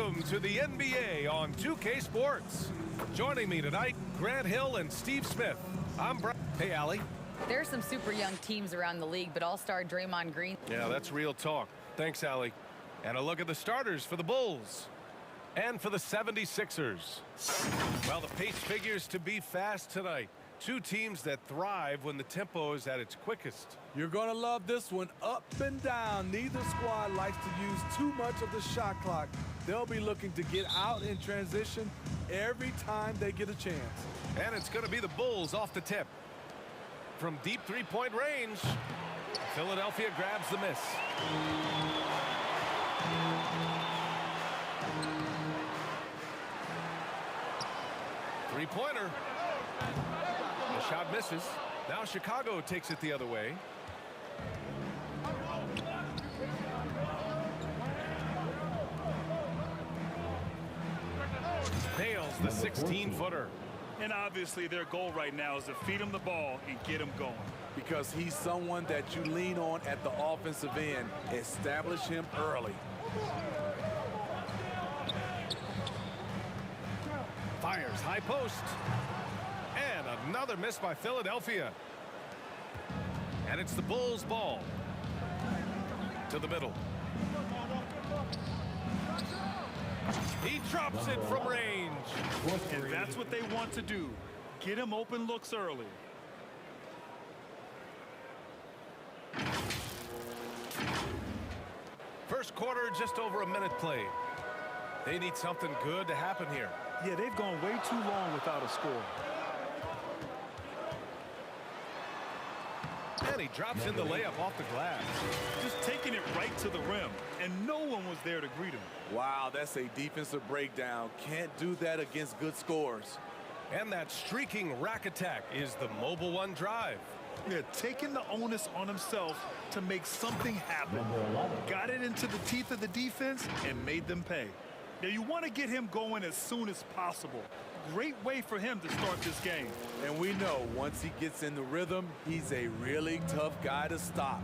Welcome to the NBA on 2K Sports. Joining me tonight, Grant Hill and Steve Smith. I'm Brian. Hey, Allie. There are some super young teams around the league, but all-star Draymond Green. Yeah, that's real talk. Thanks, Allie. And a look at the starters for the Bulls and for the 76ers. Well, the pace figures to be fast tonight. Two teams that thrive when the tempo is at its quickest. You're going to love this one, up and down. Neither squad likes to use too much of the shot clock. They'll be looking to get out in transition every time they get a chance. And it's going to be the Bulls off the tip. From deep three-point range, Philadelphia grabs the miss. Three-pointer. The shot misses. Now Chicago takes it the other way. Nails the 16-footer. And obviously their goal right now is to feed him the ball and get him going. Because he's someone that you lean on at the offensive end. Establish him early. Fires high post. And another miss by Philadelphia. And it's the Bulls' ball. To the middle. He drops it from range. And that's what they want to do. Get him open looks early. First quarter, just over a minute played. They need something good to happen here. Yeah, they've gone way too long without a score. And he drops in the layup off the glass. Just taking it right to the rim, and no one was there to greet him. Wow, that's a defensive breakdown. Can't do that against good scores. And that streaking rack attack is the Mobile One drive. Yeah, taking the onus on himself to make something happen. Got it into the teeth of the defense and made them pay. Now, you want to get him going as soon as possible. Great way for him to start this game. And we know once he gets in the rhythm, he's a really tough guy to stop.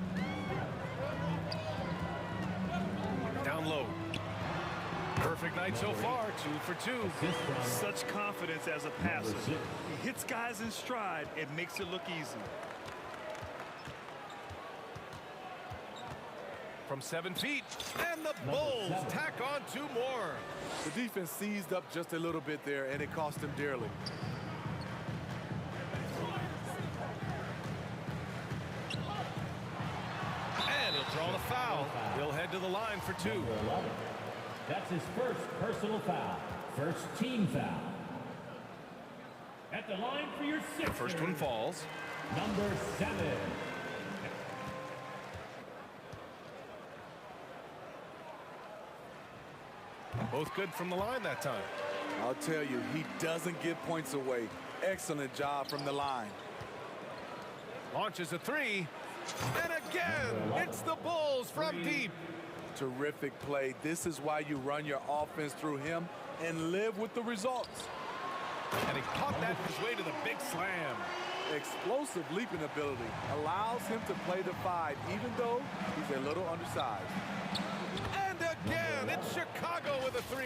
Down low. Perfect night so far, 2 for 2. Such confidence as a passer. He hits guys in stride and makes it look easy. From 7 feet, and the Bulls tack on 2 more. The defense seized up just a little bit there, and it cost him dearly. And he'll draw the foul. He'll head to the line for 2. That's his first personal foul. First team foul. At the line for your sixth. First one falls. Number 7. Both good from the line that time. I'll tell you, he doesn't give points away. Excellent job from the line. Launches a 3. And again, it's the Bulls from deep. Terrific play. This is why you run your offense through him and live with the results. And he caught that his way to the big slam. Explosive leaping ability allows him to play the 5, even though he's a little undersized. Again, it's Chicago with a 3.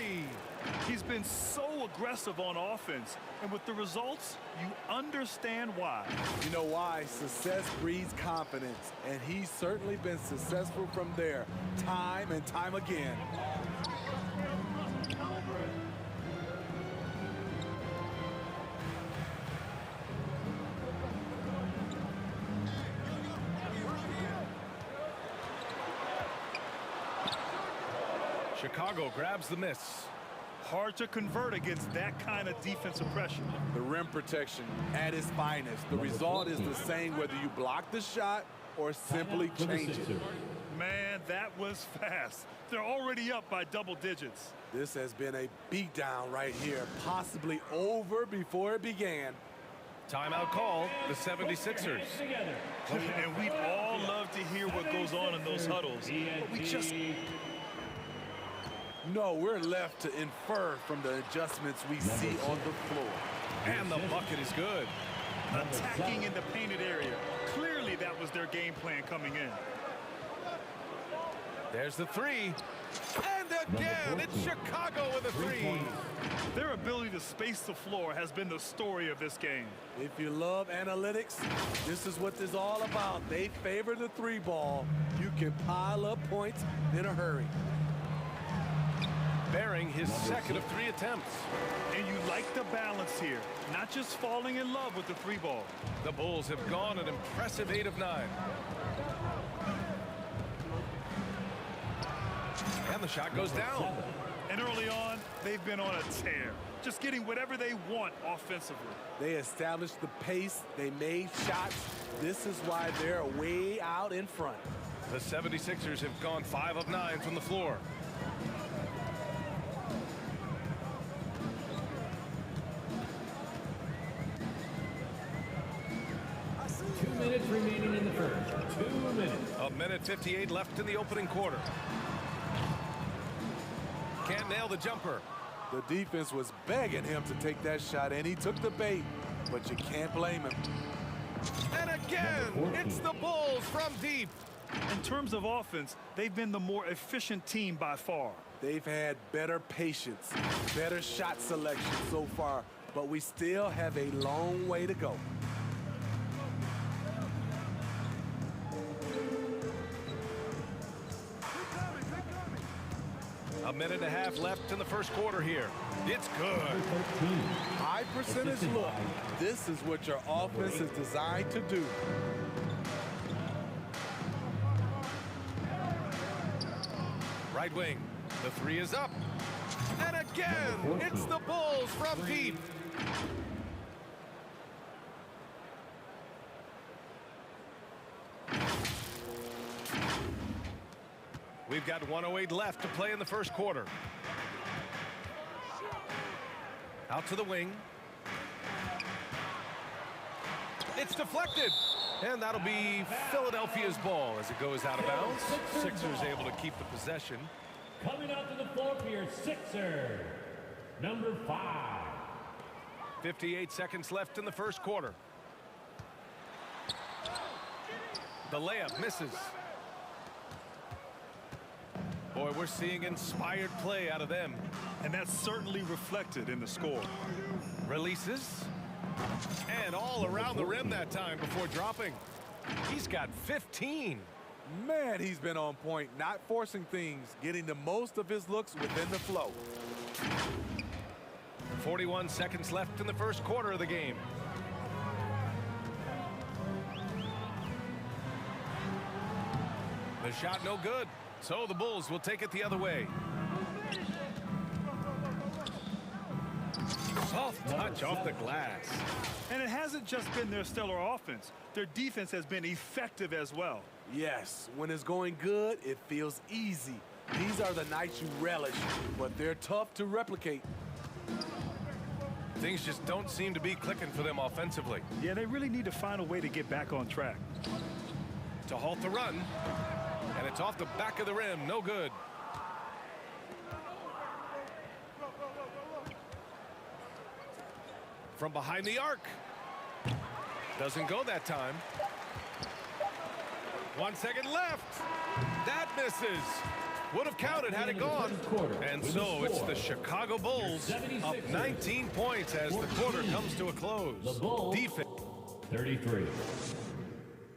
He's been so aggressive on offense, and with the results, you understand why. You know why? Success breeds confidence, and he's certainly been successful from there, time and time again. Chicago grabs the miss. Hard to convert against that kind of defensive pressure. The rim protection at its finest. The result is the same whether you block the shot or simply change it. Man, that was fast. They're already up by double digits. This has been a beatdown right here, possibly over before it began. Timeout call, the 76ers. And we'd all love to hear what goes on in those huddles, but we just... No, we're left to infer from the adjustments we see on the floor. And the bucket is good. Attacking in the painted area. Clearly that was their game plan coming in. There's the 3. And again, it's Chicago with a three. Their ability to space the floor has been the story of this game. If you love analytics, this is what this is all about. They favor the three ball. You can pile up points in a hurry. Bearing his second of three attempts. And you like the balance here, not just falling in love with the three ball. The Bulls have gone an impressive 8 of 9. And the shot goes down. And early on, they've been on a tear, just getting whatever they want offensively. They established the pace. They made shots. This is why they're way out in front. The 76ers have gone 5 of 9 from the floor. Remaining in the first. 2 minutes. A minute 58 left in the opening quarter. Can't nail the jumper. The defense was begging him to take that shot, and he took the bait, but you can't blame him. And again, it's the Bulls from deep. In terms of offense, they've been the more efficient team by far. They've had better patience, better shot selection so far, but we still have a long way to go. A minute and a half left in the first quarter here. It's good. High percentage look. This is what your offense is designed to do. Right wing. The three is up. And again, it's the Bulls from deep. We've got 1:08 left to play in the first quarter. Out to the wing. It's deflected. And that'll be Philadelphia's ball as it goes out of bounds. Sixers able to keep the possession. Coming out to the floor for your Sixer, number 5. 58 seconds left in the first quarter. The layup misses. Boy, we're seeing inspired play out of them. And that's certainly reflected in the score. Releases. And all around the rim that time before dropping. He's got 15. Man, he's been on point, not forcing things, getting the most of his looks within the flow. 41 seconds left in the first quarter of the game. The shot no good. So the Bulls will take it the other way. Soft touch off the glass. And it hasn't just been their stellar offense. Their defense has been effective as well. Yes, when it's going good, it feels easy. These are the nights you relish, but they're tough to replicate. Things just don't seem to be clicking for them offensively. Yeah, they really need to find a way to get back on track. To halt the run. And it's off the back of the rim. No good. From behind the arc. Doesn't go that time. 1 second left. That misses. Would have counted had it gone. And so it's the Chicago Bulls up 19 points as the quarter comes to a close. Defense. 33.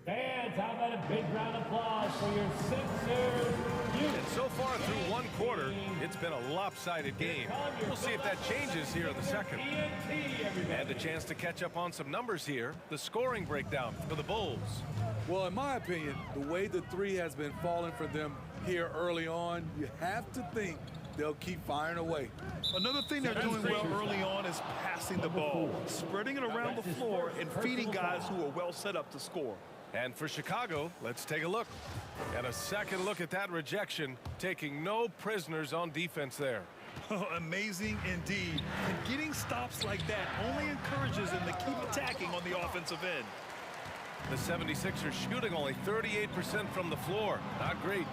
Fans, how about a big round of applause for your Sixers? And so far through one quarter, it's been a lopsided game. We'll see if that changes here in the second. And a chance to catch up on some numbers here. The scoring breakdown for the Bulls. Well, in my opinion, the way the three has been falling for them here early on, you have to think they'll keep firing away. Another thing they're doing well early on is passing the ball, spreading it around the floor and feeding guys who are well set up to score. And for Chicago, let's take a look. And a second look at that rejection, taking no prisoners on defense there. Amazing indeed. And getting stops like that only encourages them to keep attacking on the offensive end. The 76ers shooting only 38% from the floor. Not great.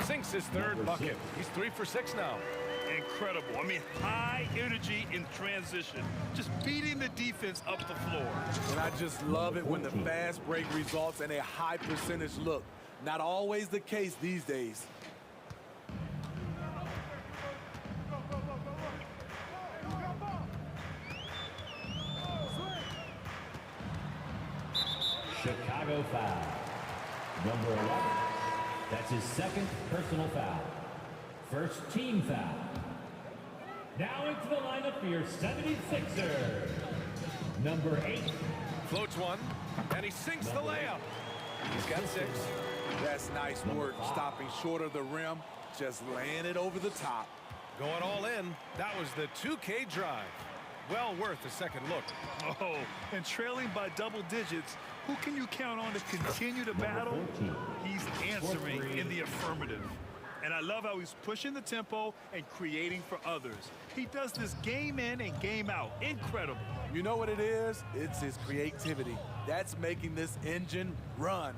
Sinks his third bucket. He's 3 for 6 now. Incredible. I mean, high energy in transition. Just beating the defense up the floor. And I just love it when the fast break results in a high percentage look. Not always the case these days. Chicago foul. Number 11. That's his second personal foul. First team foul. Now into the lineup for your 76ers. Number 8. Floats one, and he sinks the layup. He's got 6. That's nice work, stopping short of the rim, just laying it over the top. Going all in, that was the 2K drive. Well worth a second look. Oh, and trailing by double digits, who can you count on to continue to battle? He's answering in the affirmative. And I love how he's pushing the tempo and creating for others. He does this game in and game out. Incredible. You know what it is? It's his creativity. That's making this engine run.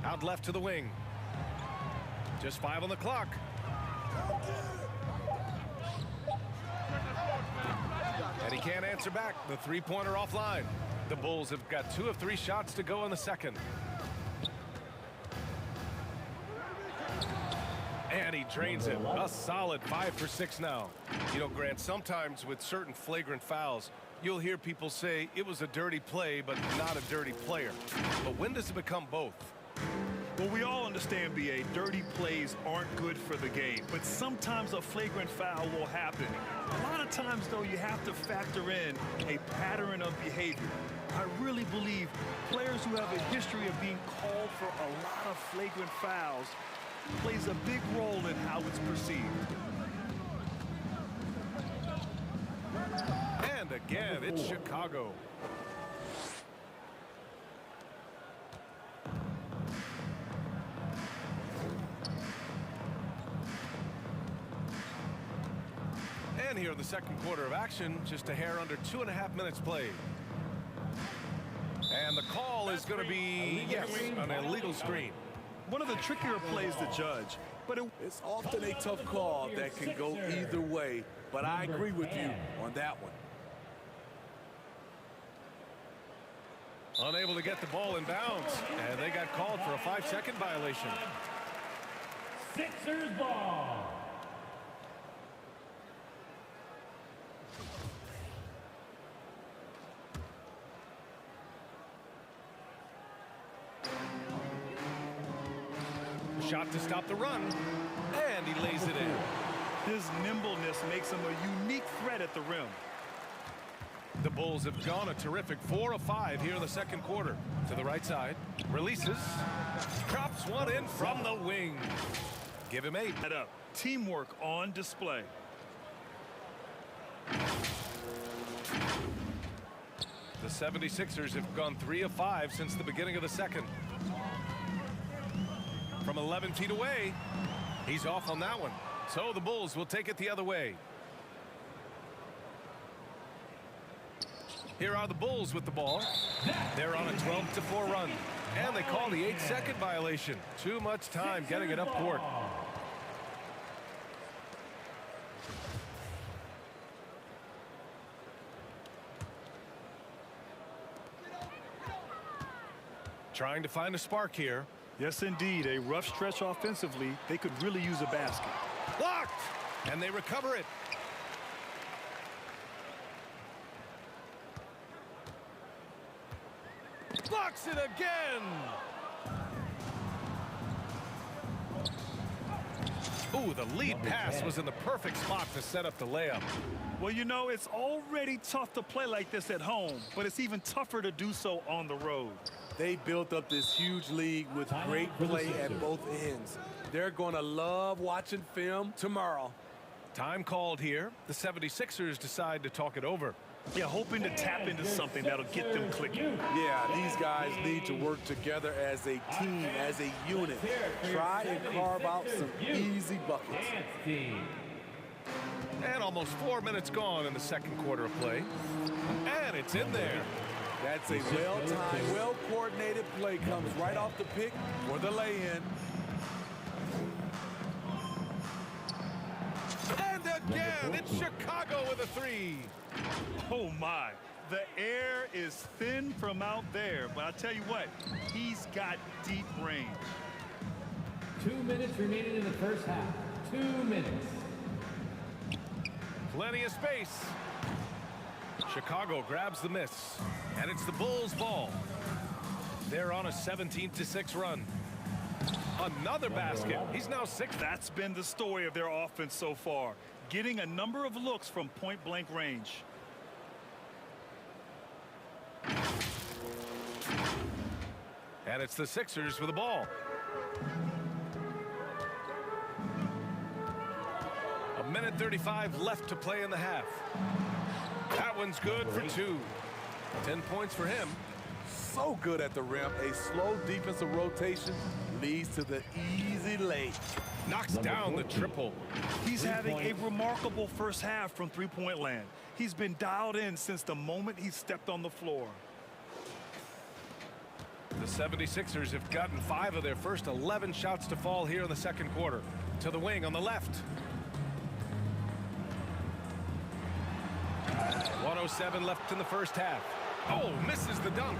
Out left to the wing. Just 5 on the clock. And he can't answer back. The three-pointer offline. The Bulls have got 2 of 3 shots to go in the second. And he drains it. A solid 5 for 6 now. You know, Grant, sometimes with certain flagrant fouls, you'll hear people say it was a dirty play, but not a dirty player. But when does it become both? Well, we all understand, B.A., dirty plays aren't good for the game, but sometimes a flagrant foul will happen. A lot of times, though, you have to factor in a pattern of behavior. I really believe players who have a history of being called for a lot of flagrant fouls plays a big role in how it's perceived. And again, it's Chicago. And here in the second quarter of action, just a hair under 2.5 minutes played. And the call is going to be, yes, an illegal screen. One of the trickier plays to judge, but It's often a tough call that can go either way, but I agree with you on that one. Unable to get the ball in bounds, and they got called for a 5-second violation. Sixers ball. Shot to stop the run, and he lays it in. his nimbleness makes him a unique threat at the rim. The Bulls have gone a terrific 4 of 5 here in the second quarter. To the right side, releases, drops one in from the wing. Give him 8. Head up. Teamwork on display. The 76ers have gone 3 of 5 since the beginning of the second. From 11 feet away, he's off on that one. So the Bulls will take it the other way. Here are the Bulls with the ball. They're on a 12-4 run. And they call the 8-second violation. Too much time getting it up court. Trying to find a spark here. Yes, indeed. A rough stretch offensively. They could really use a basket. Blocked! And they recover it. Blocks it again! Ooh, the lead pass was in the perfect spot to set up the layup. Well, you know, it's already tough to play like this at home, but it's even tougher to do so on the road. They built up this huge lead with great play at both ends. They're going to love watching film tomorrow. Time called here. The 76ers decide to talk it over. Yeah, hoping to tap into something that'll get them clicking. Yeah, these guys need to work together as a team, as a unit. Try and carve out some easy buckets. And almost 4 minutes gone in the second quarter of play. And it's in there. That's a well-timed, well-coordinated play. Comes right off the pick for the lay-in. And again, it's Chicago with a 3. Oh, my. The air is thin from out there, but I'll tell you what, he's got deep range. 2 minutes remaining in the first half. 2 minutes. Plenty of space. Chicago grabs the miss, and it's the Bulls' ball. They're on a 17-6 run. Another basket. He's now 6. That's been the story of their offense so far, getting a number of looks from point-blank range. And it's the Sixers with the ball. A minute 35 left to play in the half. That one's good for 2. 10 points for him. So good at the rim. A slow defensive rotation leads to the easy lay. Knocks down the triple. He's having a remarkable first half from three-point land. He's been dialed in since the moment he stepped on the floor. The 76ers have gotten 5 of their first 11 shots to fall here in the second quarter. To the wing on the left. 107 left in the first half. Oh, misses the dunk.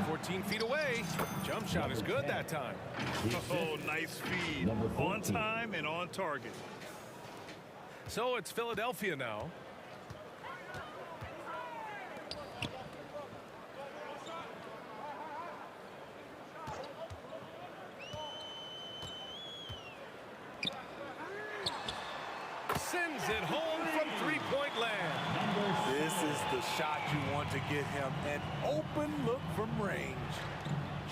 14 feet away. Jump shot is good that time. Oh, nice feed. On time and on target. So it's Philadelphia now. Sends it home from three-point land. This is the shot you want to get him. An open look from range.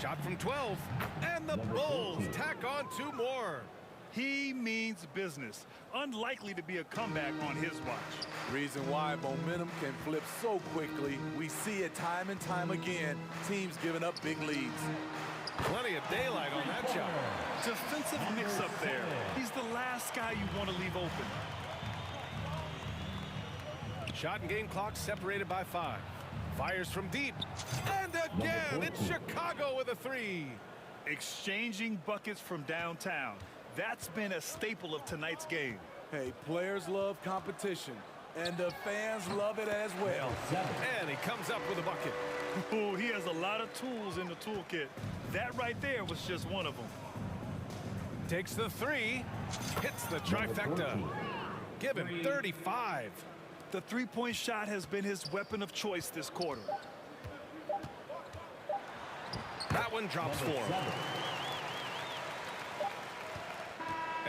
Shot from 12. And the Bulls tack on 2 more. He means business. Unlikely to be a comeback on his watch. Reason why momentum can flip so quickly. We see it time and time again. Teams giving up big leads. Plenty of daylight on that shot. Defensive mix-up there. He's the last guy you want to leave open. Shot and game clock separated by 5. Fires from deep. And again, it's Chicago with a 3. Exchanging buckets from downtown. That's been a staple of tonight's game. Hey, players love competition, and the fans love it as well. And he comes up with a bucket. Oh, he has a lot of tools in the toolkit. That right there was just one of them. Takes the 3. Hits the trifecta. Give him 35. The three-point shot has been his weapon of choice this quarter. That one drops for him.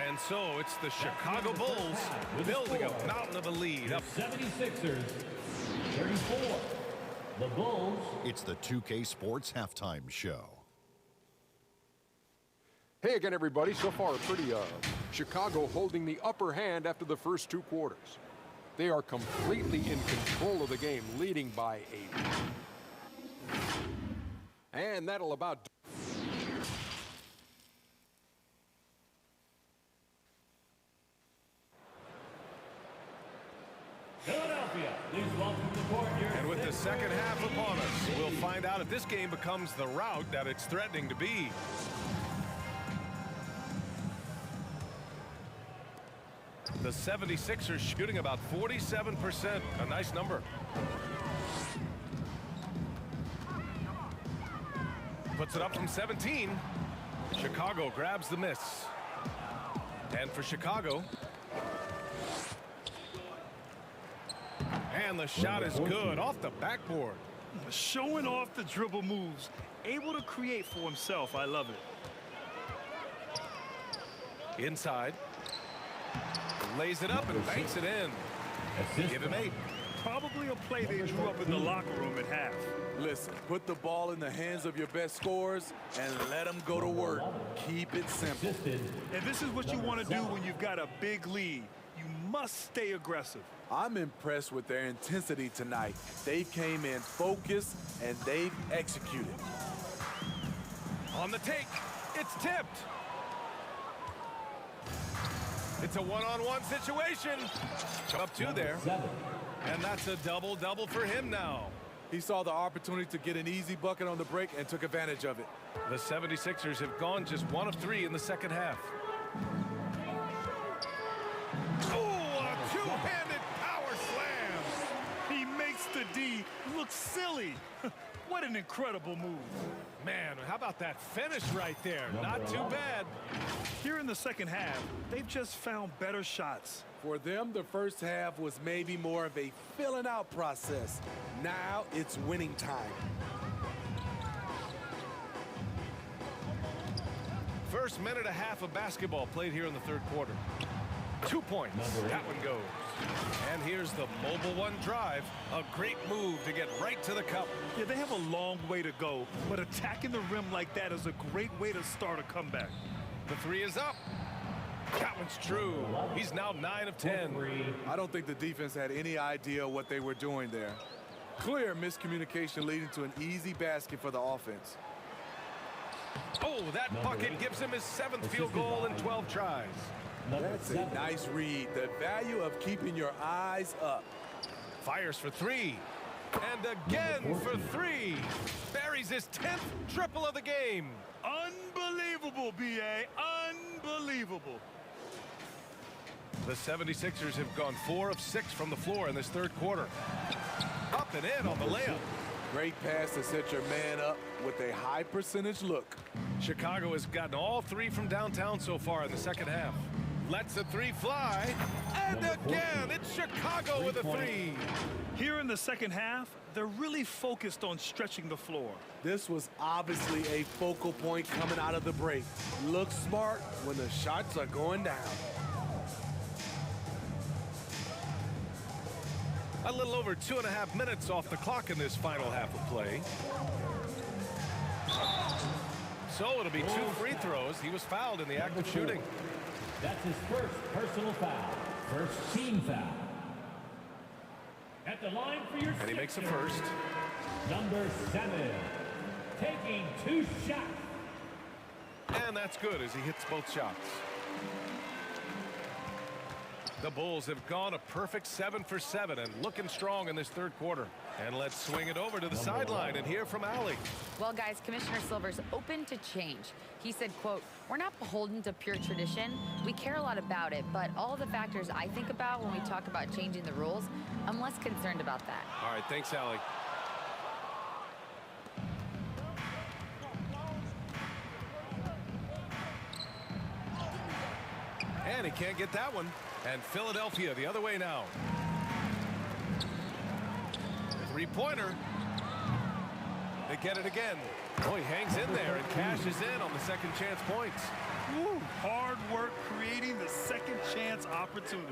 And so it's the Chicago Bulls building a mountain of a lead. Up 76ers, 34. The Bulls. It's the 2K Sports Halftime Show. Hey again, everybody. So far, pretty Chicago holding the upper hand after the first 2 quarters. They are completely in control of the game, leading by 8. And that'll about... Philadelphia, please welcome to the court your And with the second half upon us, we'll find out if this game becomes the rout that it's threatening to be. The 76ers shooting about 47%, a nice number. Puts it up from 17. Chicago grabs the miss. And for Chicago. And the shot is good off the backboard. Showing off the dribble moves. Able to create for himself. I love it. Inside. Lays it up and banks it in. Give him 8. Probably a play they drew up in the locker room at half. Listen, put the ball in the hands of your best scorers and let them go to work. Keep it simple. And this is what you want to do when you've got a big lead. You must stay aggressive. I'm impressed with their intensity tonight. They came in focused and they've executed. On the take. It's tipped. It's a one-on-one situation. Up 2 there. And that's a double-double for him now. He saw the opportunity to get an easy bucket on the break and took advantage of it. The 76ers have gone just 1 of 3 in the second half. Oh, a two-handed power slam. He makes the D look silly. What an incredible move. Man, how about that finish right there? Not too bad. Here in the second half, they've just found better shots. For them, the first half was maybe more of a filling out process. Now it's winning time. First minute and a half of basketball played here in the third quarter. 2 points. That one goes. And here's the mobile one drive. A great move to get right to the cup. Yeah, they have a long way to go, but attacking the rim like that is a great way to start a comeback. The three is up. That one's true. He's now 9 of 10. I don't think the defense had any idea what they were doing there. Clear miscommunication leading to an easy basket for the offense. Oh, that bucket gives him his 7th field goal in 12 tries. That's a nice read. The value of keeping your eyes up. Fires for three. And again for three. Buries his 10th triple of the game. Unbelievable, B.A. Unbelievable. The 76ers have gone 4 of 6 from the floor in this third quarter. Up and in on the layup. Great pass to set your man up with a high percentage look. Chicago has gotten all 3 from downtown so far in the second half. Lets the 3 fly. And again, it's Chicago with a 3. Here in the second half, they're really focused on stretching the floor. This was obviously a focal point coming out of the break. Look smart when the shots are going down. A little over 2.5 minutes off the clock in this final half of play. So it'll be 2 free throws. He was fouled in the act of shooting. That's his first personal foul. First team foul. At the line for your And he makes a first. Number 7. Taking 2 shots. And that's good as he hits both shots. The Bulls have gone a perfect 7 for 7 and looking strong in this third quarter. And let's swing it over to the sideline and hear from Allie. Well, guys, Commissioner Silver's open to change. He said, quote, "We're not beholden to pure tradition. We care a lot about it, but all the factors I think about when we talk about changing the rules, I'm less concerned about that." All right, thanks, Allie. And he can't get that one. And Philadelphia the other way now. 3-pointer. They get it again. Oh, he hangs in there and cashes in on the second chance points. Woo, hard work creating the second chance opportunity.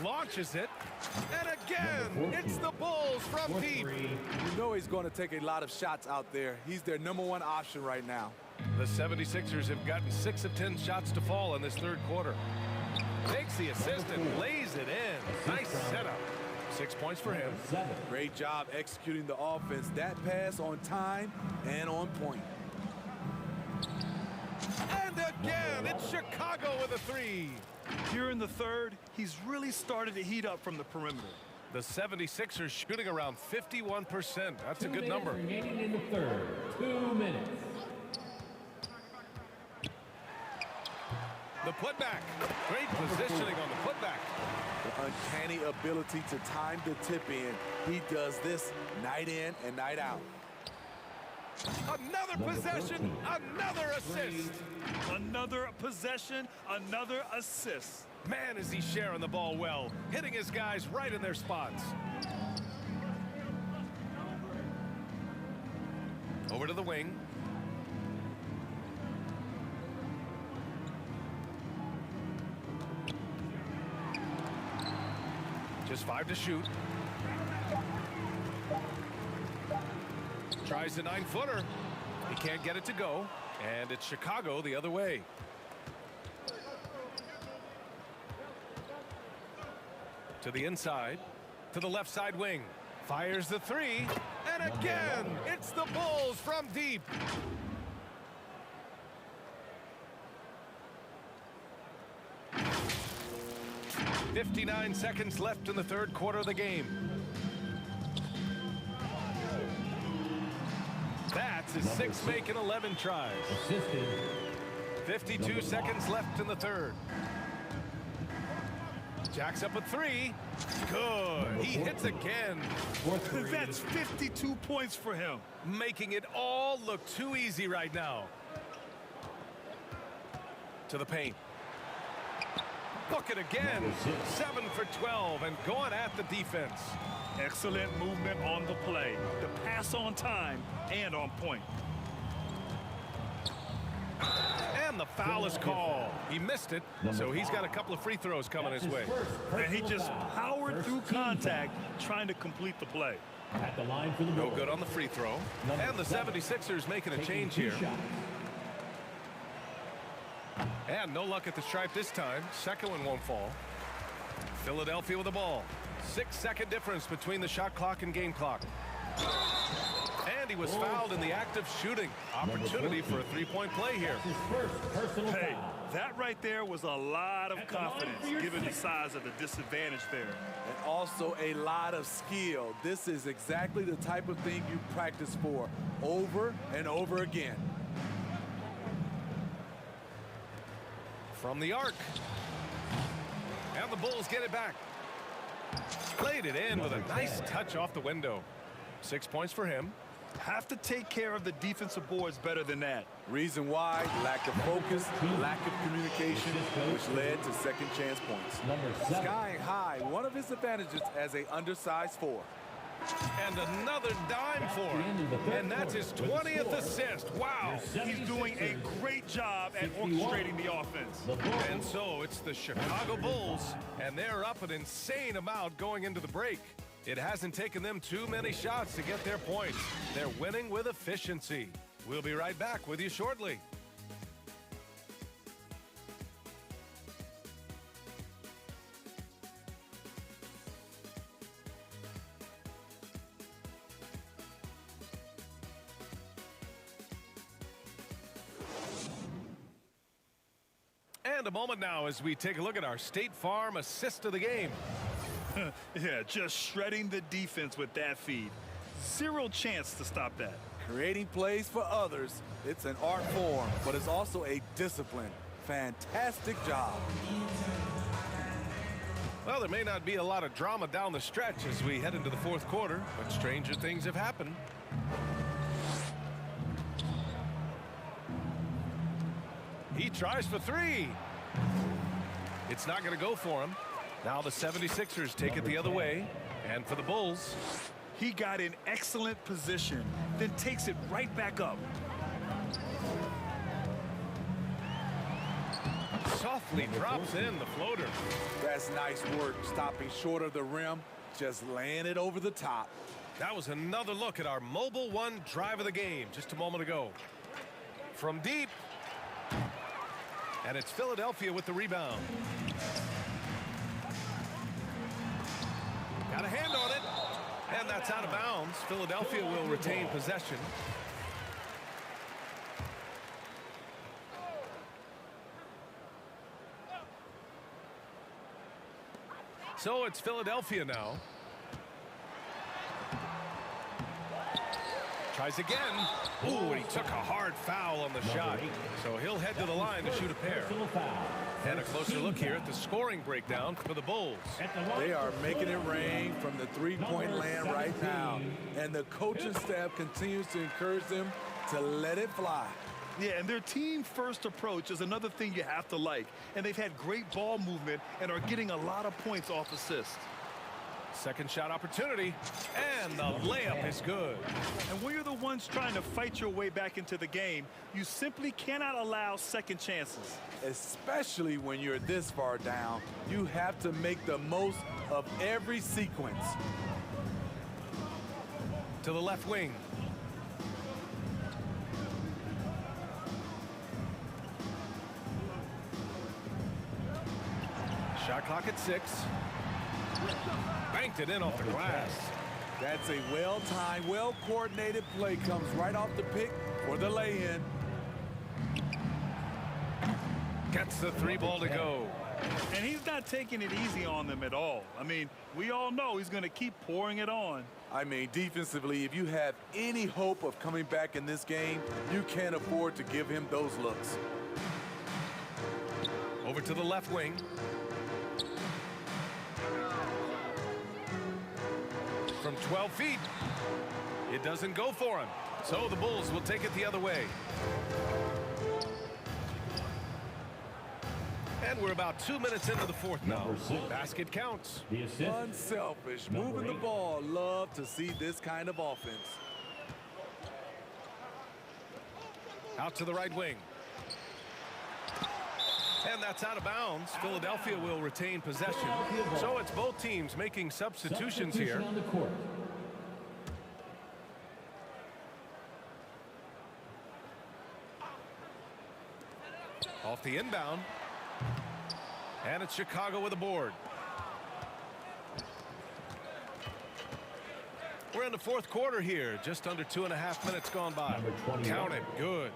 Launches it. And again, it's the Bulls from deep. You know he's going to take a lot of shots out there. He's their #1 option right now. The 76ers have gotten 6 of 10 shots to fall in this third quarter. Takes the assist and lays it in. Nice setup. 6 points for him. Great job executing the offense. That pass on time and on point. And again, it's Chicago with a 3. Here in the third, he's really started to heat up from the perimeter. The 76ers shooting around 51%. That's a good number. Remaining in the third. 2 minutes. The putback. Great positioning on the putback. The uncanny ability to time the tip in. He does this night in and night out. Another possession, another assist. Another possession, another assist. Man, is he sharing the ball well, hitting his guys right in their spots. Over to the wing. Just 5 to shoot. Tries the 9-footer. He can't get it to go. And it's Chicago the other way. To the inside. To the left side wing. Fires the 3. And again, it's the Bulls from deep. .59 seconds left in the third quarter of the game. That's his 6th make in 11 tries. 52 seconds left in the third. Jacks up a 3. Good. He hits again. That's 52 points for him. Making it all look too easy right now. To the paint. book it again. 7 for 12 and going at the defense. Excellent movement on the play. The pass on time and on point. And the foul is called. He missed it, so he's got a couple of free throws coming his way. And he just powered through contact trying to complete the play. At the line for the No good on the free throw. And the 76ers making a change here. And no luck at the stripe this time. Second one won't fall. Philadelphia with the ball. 6-second difference between the shot clock and game clock. And he was fouled in the act of shooting. Opportunity for a three-point play here. Hey, that right there was a lot of confidence given the size of the disadvantage there. And also a lot of skill. This is exactly the type of thing you practice for over and over again. From the arc. And the Bulls get it back. Played it in with a nice touch off the window. 6 points for him. Have to take care of the defensive boards better than that. Reason why, lack of focus, lack of communication, which led to second chance points. Skying high, one of his advantages as a undersized four. And another dime for him. And that's his 20th assist. Wow. He's doing a great job at orchestrating the offense. And so it's the Chicago Bulls, and they're up an insane amount going into the break. It hasn't taken them too many shots to get their points. They're winning with efficiency. We'll be right back with you shortly. And a moment now as we take a look at our State Farm assist of the game. Yeah, just shredding the defense with that feed. Zero chance to stop that. Creating plays for others, it's an art form, but it's also a discipline. Fantastic job. Well, there may not be a lot of drama down the stretch as we head into the fourth quarter, but stranger things have happened. He tries for three. It's not going to go for him. Now the 76ers take it the other way. And for the Bulls, he got in excellent position, then takes it right back up. Softly drops in the floater. That's nice work, stopping short of the rim, just laying it over the top. That was another look at our Mobile One drive of the game just a moment ago. From deep. And it's Philadelphia with the rebound. Got a hand on it. And that's out of bounds. Philadelphia will retain possession. So it's Philadelphia now. Tries again. Ooh, and he took a hard foul on the shot. So he'll head to the line to shoot a pair. And a closer look here at the scoring breakdown for the Bulls. They are making it rain from the three-point land right now. And the coaching staff continues to encourage them to let it fly. Yeah, and their team-first approach is another thing you have to like. And they've had great ball movement and are getting a lot of points off assists. Second shot opportunity, and the layup is good. And when you're the ones trying to fight your way back into the game, you simply cannot allow second chances. Especially when you're this far down, you have to make the most of every sequence. To the left wing. Shot clock at 6. Banked it in off the glass. That's a well-timed, well-coordinated play. Comes right off the pick for the lay-in. Gets the three ball to go. And he's not taking it easy on them at all. I mean, we all know he's going to keep pouring it on. I mean, defensively, if you have any hope of coming back in this game, you can't afford to give him those looks. Over to the left wing. From 12 feet, it doesn't go for him. So the Bulls will take it the other way. And we're about 2 minutes into the fourth now. Number 6. Basket counts. The assist. Unselfish, Number moving the 8. ball. Love to see this kind of offense. Out to the right wing. And that's out of bounds. Philadelphia will retain possession. So it's both teams making substitutions here. Substitution on the court. Off the inbound. And it's Chicago with a board. We're in the fourth quarter here. Just under 2.5 minutes gone by. Number 21. Count it. Good.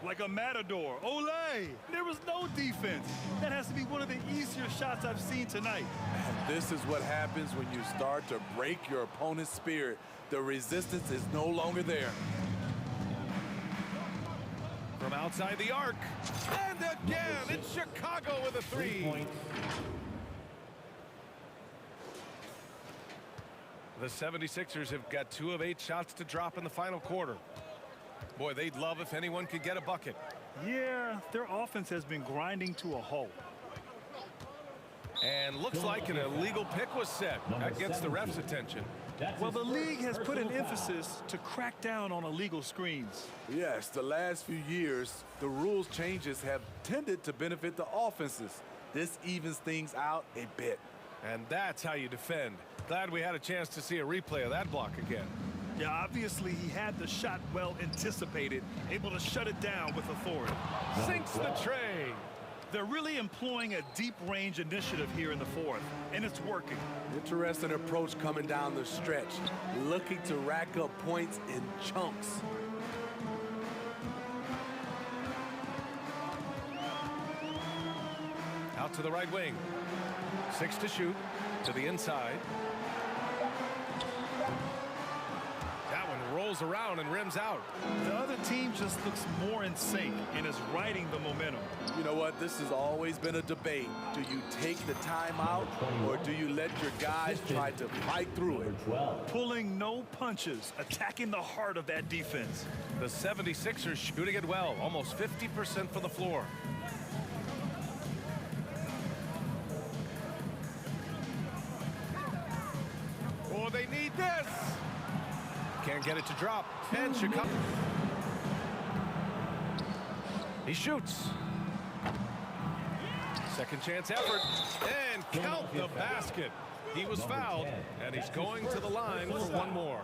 Like a matador. Olay! There was no defense. That has to be one of the easier shots I've seen tonight. And this is what happens when you start to break your opponent's spirit. The resistance is no longer there. From outside the arc. And again, it's Chicago with a 3 three. points. The 76ers have got 2 of 8 shots to drop in the final quarter. Boy, they'd love if anyone could get a bucket. Yeah, their offense has been grinding to a halt. And looks like an illegal pick was set. That gets the ref's attention. That's Well, the his first league has put an personal foul. emphasis to crack down on illegal screens. Yes, the last few years, the rules changes have tended to benefit the offenses. This evens things out a bit. And that's how you defend. Glad we had a chance to see a replay of that block again. Yeah, obviously he had the shot well anticipated, able to shut it down with authority. Sinks the tray. They're really employing a deep range initiative here in the fourth, and it's working. Interesting approach coming down the stretch, looking to rack up points in chunks. Out to the right wing. 6 to shoot. To the inside. That one rolls around and rims out. The other team just looks more in sync and is riding the momentum. You know what? This has always been a debate. Do you take the timeout or do you let your guys try to fight through it? Number 12. Pulling no punches, attacking the heart of that defense. The 76ers shooting it well. Almost 50% from the floor. Oh, they need this. Can't get it to drop. And Chicago. He shoots. Second chance effort. And count the basket. He was fouled, and he's going to the line for one more.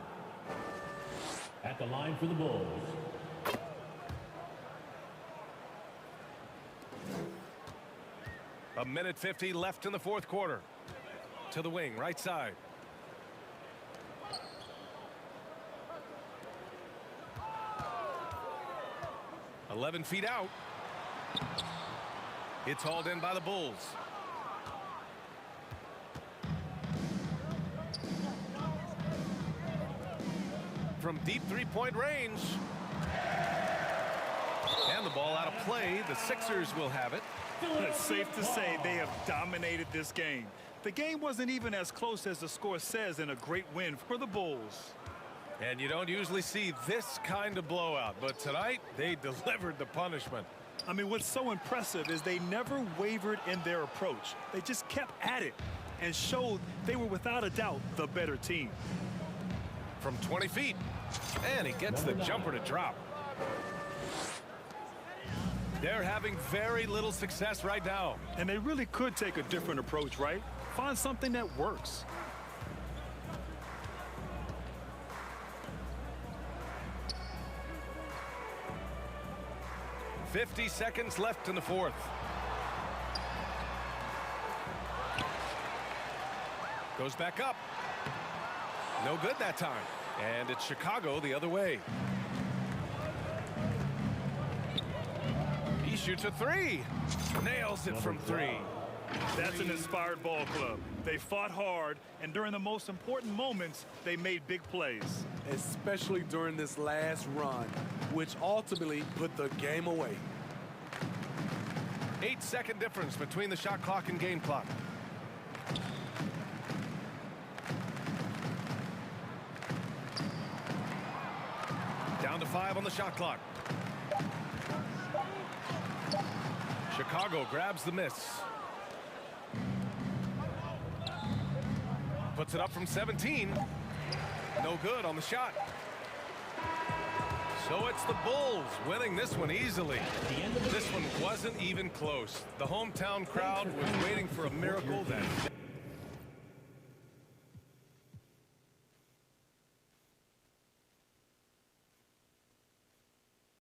At the line for the Bulls. A minute 50 left in the fourth quarter. To the wing, right side. "11 feet out. It's hauled in by the Bulls. From deep three-point range. And the ball out of play. The Sixers will have it. It's safe to say they have dominated this game. The game wasn't even as close as the score says in a great win for the Bulls. And you don't usually see this kind of blowout, but tonight they delivered the punishment. I mean, what's so impressive is they never wavered in their approach. They just kept at it and showed they were without a doubt the better team. From 20 feet. And he gets the jumper to drop. They're having very little success right now. And they really could take a different approach, right? Find something that works. "50 seconds left in the fourth. Goes back up. No good that time. And it's Chicago the other way. He shoots a three. Nails it from three. That's an inspired ball club. They fought hard, and during the most important moments, they made big plays. Especially during this last run, which ultimately put the game away. 8-second difference between the shot clock and game clock. Down to 5 on the shot clock. Chicago grabs the miss. Puts it up from 17. No good on the shot. So it's the Bulls winning this one easily. This one wasn't even close. The hometown crowd was waiting for a miracle that